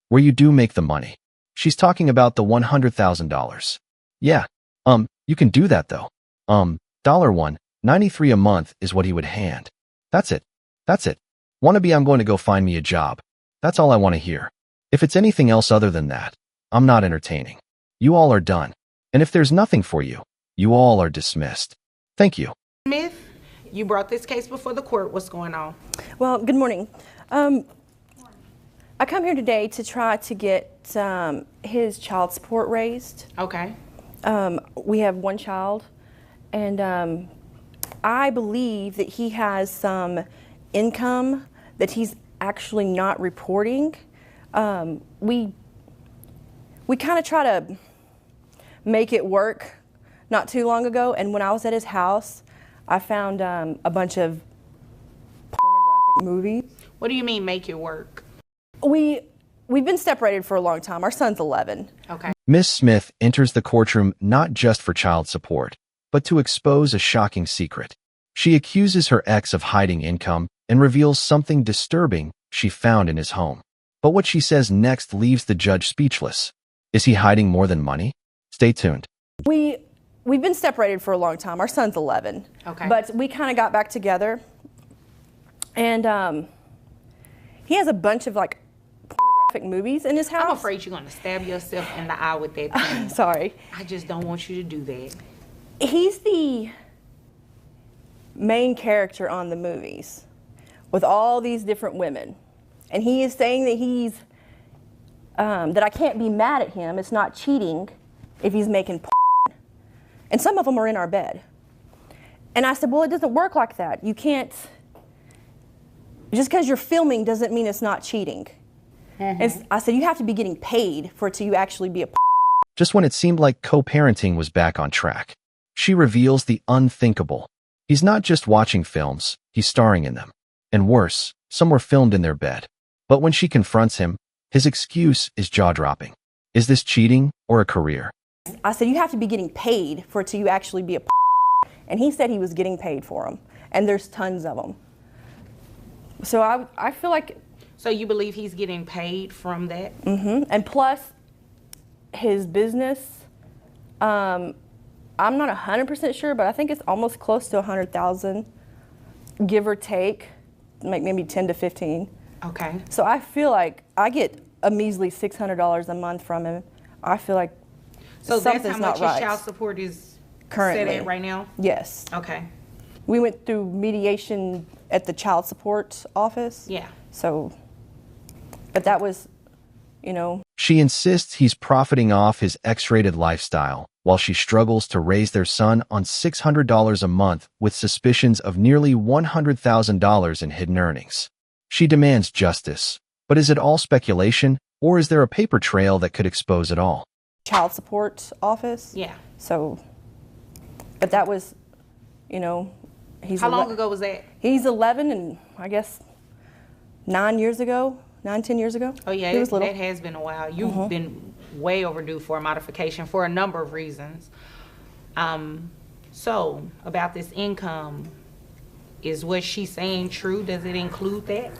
where you do make the money. She's talking about the $100,000. Yeah. You can do that though. $193 a month is what he would hand. That's it. That's it. Wannabe, I'm going to go find me a job. That's all I want to hear. If it's anything else other than that, I'm not entertaining. You all are done. And if there's nothing for you, you all are dismissed. Thank you. Smith, you brought this case before the court. What's going on? Well, good morning. I come here today to try to get his child support raised. Okay. We have one child, and I believe that he has some income that he's actually not reporting. We kind of try to make it work not too long ago, and when I was at his house, I found a bunch of pornographic movies. What do you mean make it work? We've been separated for a long time. Our son's 11. Okay. Ms. Smith enters the courtroom not just for child support, but to expose a shocking secret. She accuses her ex of hiding income and reveals something disturbing she found in his home. But what she says next leaves the judge speechless. Is he hiding more than money? Stay tuned. We've been separated for a long time. Our son's 11. Okay. But we kind of got back together, and he has a bunch of like pornographic movies in his house. I'm afraid you're going to stab yourself in the eye with that pen. Sorry. I just don't want you to do that. He's the main character on the movies with all these different women. And he is saying that he's, that I can't be mad at him. It's not cheating if he's making porn. And some of them are in our bed. And I said, well, it doesn't work like that. You can't, just because you're filming doesn't mean it's not cheating. And I said, you have to be getting paid for it to actually be a Just when it seemed like co-parenting was back on track, she reveals the unthinkable. He's not just watching films, he's starring in them. And worse, some were filmed in their bed. But when she confronts him, his excuse is jaw-dropping. Is this cheating or a career? I said, you have to be getting paid for it to actually be a and he said he was getting paid for them. And there's tons of them. So I feel like... So you believe he's getting paid from that? And plus, his business, I'm not 100% sure, but I think it's almost close to 100,000, give or take, like maybe 10 to 15. Okay. So I feel like I get a measly $600 a month from him. I feel like so something's that's how not much right. his child support is Currently. set at right now? Yes. Okay. We went through mediation at the child support office. Yeah. So, but that was, you know. She insists he's profiting off his X-rated lifestyle, while she struggles to raise their son on $600 a month with suspicions of nearly $100,000 in hidden earnings. She demands justice. But is it all speculation, or is there a paper trail that could expose it all? Child support office. Yeah. So, but that was, you know, he's... How long ago was that? He's 11, and I guess 10 years ago. Oh yeah, he was little. That has been a while. You've been way overdue for a modification for a number of reasons. So about this income, is what she's saying true? Does it include that?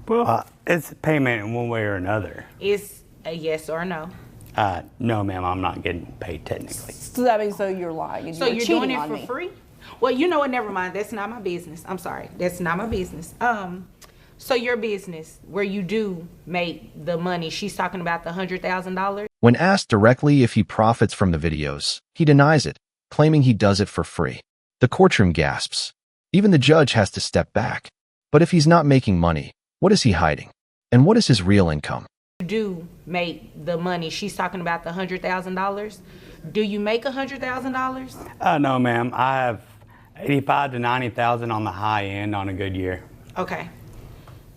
Well, it's payment in one way or another. Is a yes or no? No, ma'am, I'm not getting paid technically. So that means you're lying. And So you're doing it for free? Well, you know what? Never mind. That's not my business. I'm sorry. That's not my business. So your business, where you do make the money, she's talking about the $100,000? When asked directly if he profits from the videos, he denies it, claiming he does it for free. The courtroom gasps. Even the judge has to step back. But if he's not making money, what is he hiding? And what is his real income? You do make the money, she's talking about the $100,000. Do you make $100,000? No, ma'am, I have 85 to 90,000 on the high end on a good year. Okay.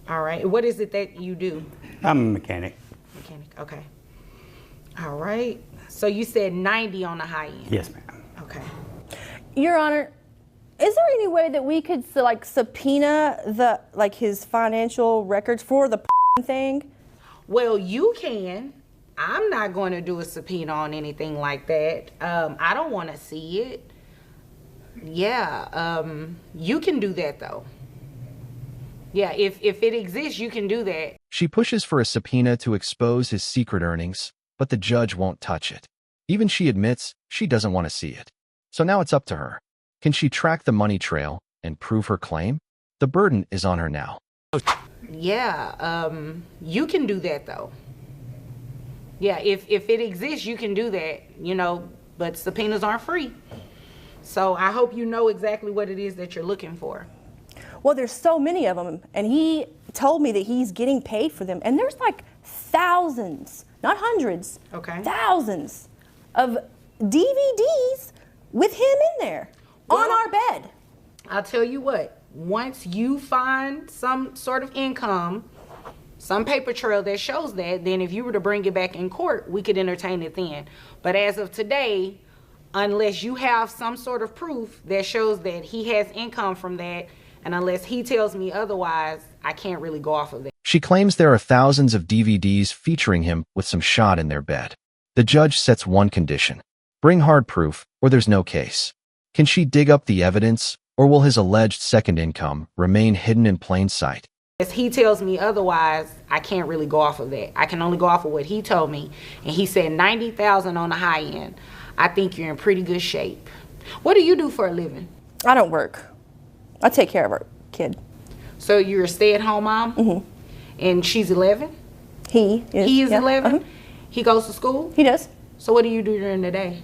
All right. What is it that you do? I'm a mechanic. Mechanic. Okay. All right. So you said 90 on the high end. Yes, ma'am. Okay. Your Honor, is there any way that we could like subpoena his financial records for the thing? Well, you can. I'm not going to do a subpoena on anything like that. I don't want to see it. Yeah. You can do that though. Yeah, if it exists, you can do that. She pushes for a subpoena to expose his secret earnings, but the judge won't touch it. Even she admits she doesn't want to see it. So now it's up to her. Can she track the money trail and prove her claim? The burden is on her now. Yeah, you can do that though. Yeah, if it exists, you can do that, but subpoenas aren't free. So I hope you know exactly what it is that you're looking for. Well, there's so many of them, and he told me that he's getting paid for them, and there's like thousands, not hundreds, Okay. thousands of DVDs with him in there on our bed. I'll tell you what, once you find some sort of income, some paper trail that shows that, then if you were to bring it back in court, we could entertain it then. But as of today, unless you have some sort of proof that shows that he has income from that, and unless he tells me otherwise, I can't really go off of that. She claims there are thousands of DVDs featuring him with some shot in their bed. The judge sets one condition: bring hard proof, or there's no case. Can she dig up the evidence, or will his alleged second income remain hidden in plain sight? If he tells me otherwise, I can't really go off of that. I can only go off of what he told me. And he said 90,000 on the high end. I think you're in pretty good shape. What do you do for a living? I don't work. I take care of our kid. So you're a stay-at-home mom? Mm-hmm. And she's 11? He is. He is yeah. 11? Uh-huh. He goes to school? He does. So what do you do during the day?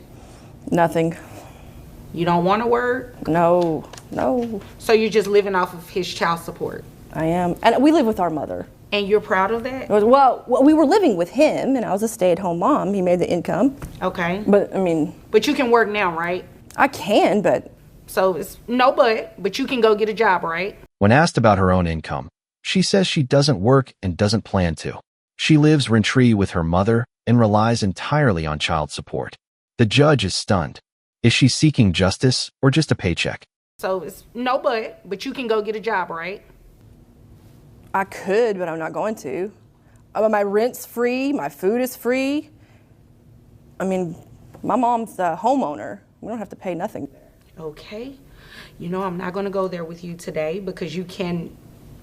Nothing. You don't want to work? No. So you're just living off of his child support? I am. And we live with our mother. And you're proud of that? Well, we were living with him, and I was a stay-at-home mom. He made the income. Okay. But, I mean... But you can work now, right? I can, but... So it's no but you can go get a job, right? When asked about her own income, she says she doesn't work and doesn't plan to. She lives rent-free with her mother and relies entirely on child support. The judge is stunned. Is she seeking justice or just a paycheck? So it's no but you can go get a job, right? I could, but I'm not going to. My rent's free. My food is free. I mean, my mom's the homeowner. We don't have to pay nothing. Okay. I'm not going to go there with you today because you can,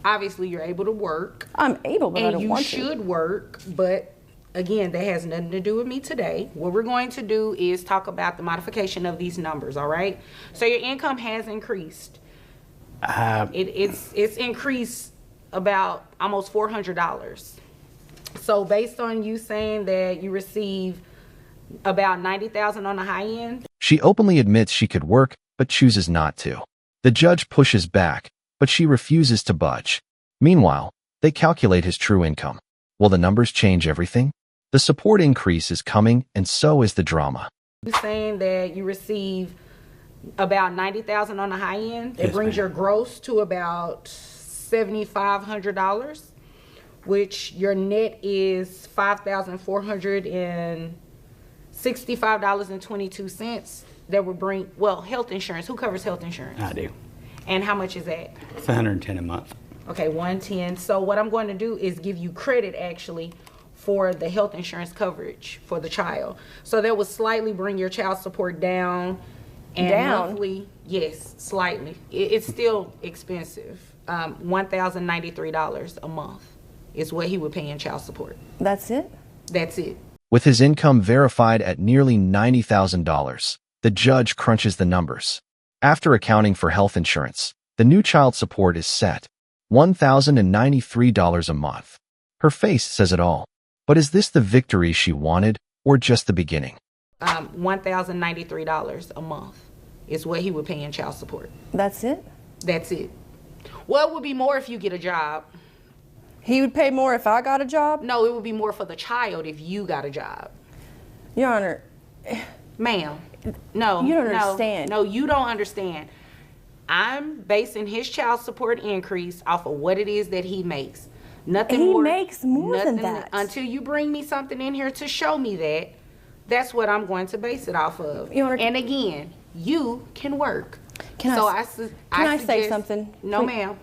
obviously you're able to work. I'm able, but I don't want to. And you should work, but again, that has nothing to do with me today. What we're going to do is talk about the modification of these numbers, all right? So your income has increased. It's increased about almost $400. So based on you saying that you receive about 90,000 on the high end. She openly admits she could work, but chooses not to. The judge pushes back, but she refuses to budge. Meanwhile, they calculate his true income. Will the numbers change everything? The support increase is coming, and so is the drama. You're saying that you receive about 90,000 on the high end. It brings your gross to about $7,500, which your net is $5,465.22. That would bring, health insurance. Who covers health insurance? I do. And how much is that? It's $110 a month. Okay, 110. So what I'm going to do is give you credit actually for the health insurance coverage for the child. So that would slightly bring your child support down. And monthly, yes, slightly. It's still expensive. $1,093 a month is what he would pay in child support. That's it? That's it. With his income verified at nearly $90,000, the judge crunches the numbers. After accounting for health insurance, the new child support is set: $1,093 a month. Her face says it all. But is this the victory she wanted, or just the beginning? $1,093 a month is what he would pay in child support. That's it? That's it. Well, it would be more if you get a job. He would pay more if I got a job? No, it would be more for the child if you got a job. Your Honor. Ma'am, no. You don't understand. No, you don't understand. I'm basing his child support increase off of what it is that he makes. Nothing he more. He makes more than that. Until you bring me something in here to show me that, that's what I'm going to base it off of. And again, you can work. Can I say something? No, ma'am.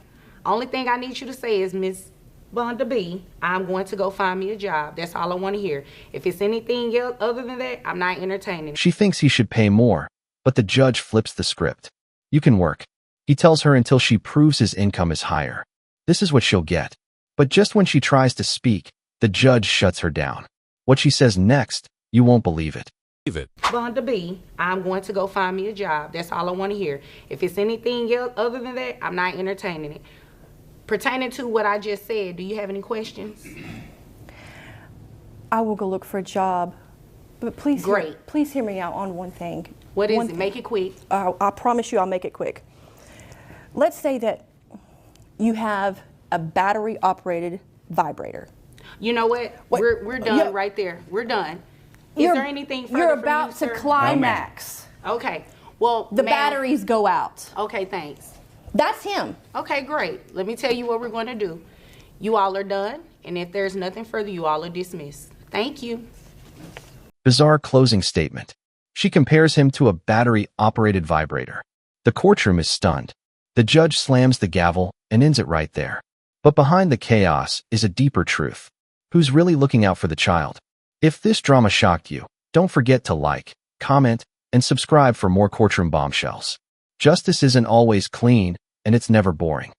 Only thing I need you to say is, Miss Vonda B, I'm going to go find me a job. That's all I want to hear. If it's anything else other than that, I'm not entertaining. She thinks he should pay more, but the judge flips the script. You can work. He tells her until she proves his income is higher. This is what she'll get. But just when she tries to speak, the judge shuts her down. What she says next, you won't believe it. Vonda B, I'm going to go find me a job. That's all I want to hear. If it's anything else other than that, I'm not entertaining it. Pertaining to what I just said, do you have any questions? I will go look for a job. But please, Great. Please hear me out on one thing. What is it? Make it quick. I promise you I'll make it quick. Let's say that you have a battery-operated vibrator. You know what? We're done right there. We're done. Is there anything further You're from about you, to sir? climax. Okay. Well, The ma'am- batteries go out. Okay, thanks. That's him. Okay, great. Let me tell you what we're going to do. You all are done, and if there's nothing further, you all are dismissed. Thank you. Bizarre closing statement. She compares him to a battery-operated vibrator. The courtroom is stunned. The judge slams the gavel and ends it right there. But behind the chaos is a deeper truth. Who's really looking out for the child? If this drama shocked you, don't forget to like, comment, and subscribe for more courtroom bombshells. Justice isn't always clean, and it's never boring.